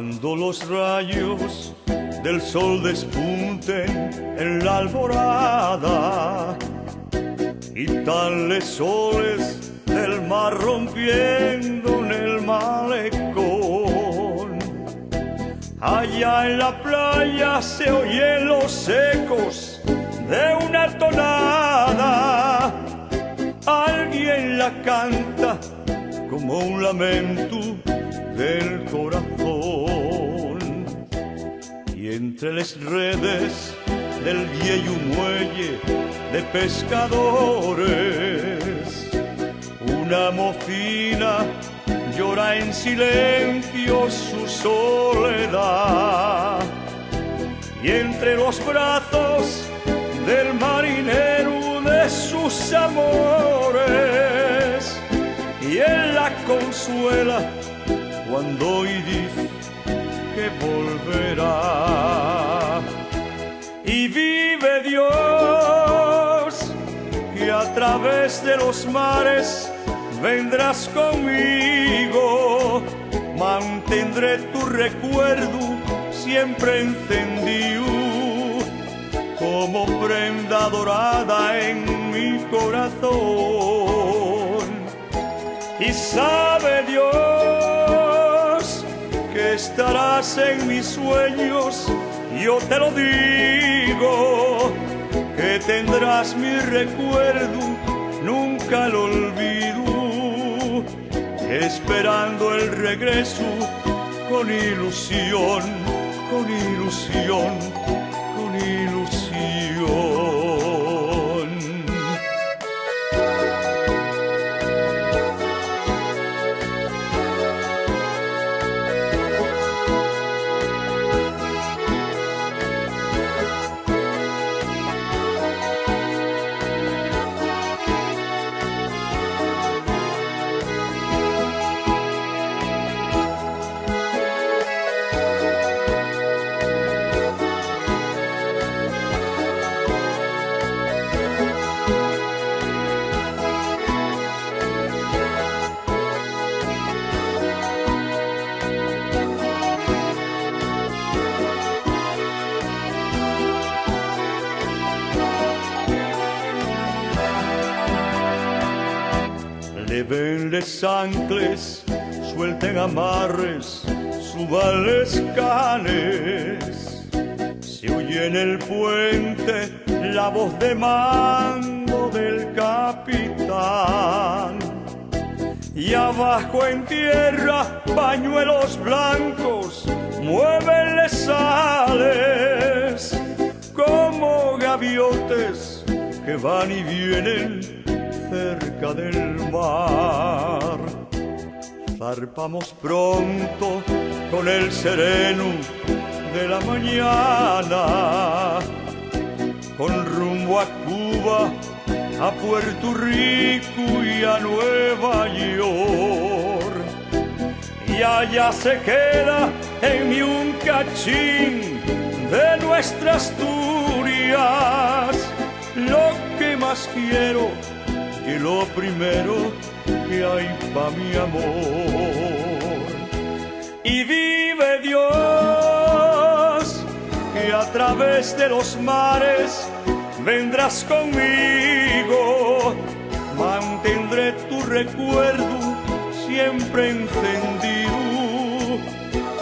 Cuando los rayos del sol despunten en la alborada y tales soles del mar rompiendo en el malecón, allá en la playa se oyen los ecos de una tonada. Alguien la canta como un lamento del corazón, y entre las redes del viejo muelle de pescadores, una mocina llora en silencio su soledad, y entre los brazos del marinero de sus amores, y él la consuela cuando hoy dice que volverá. Y vive Dios, que a través de los mares vendrás conmigo. Mantendré tu recuerdo siempre encendido como prenda dorada en mi corazón. Y sabe Dios que estarás en mis sueños, yo te lo digo, que tendrás mi recuerdo, nunca lo olvido, esperando el regreso con ilusión, con ilusión, con ilusión. Levenles ancles, suelten amarres, suban les canes. Se oye en el puente la voz de mando del capitán. Y abajo en tierra, pañuelos blancos, muévenle sales como gaviotes que van y vienen cerca del mar. Zarpamos pronto con el sereno de la mañana, con rumbo a Cuba, a Puerto Rico y a Nueva York. Y allá se queda en mí un cachín de nuestra Asturias, lo que más quiero y lo primero que hay pa' mi amor. Y vive Dios, que a través de los mares vendrás conmigo. Mantendré tu recuerdo siempre encendido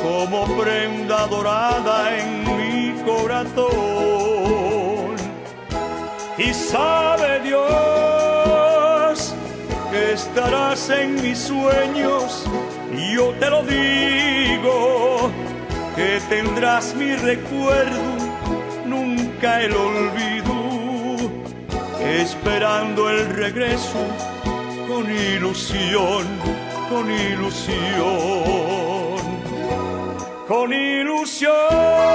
como prenda dorada en mi corazón. Y sabe Dios que estarás en mis sueños, yo te lo digo, que tendrás mi recuerdo, nunca el olvido, esperando el regreso con ilusión, con ilusión, con ilusión.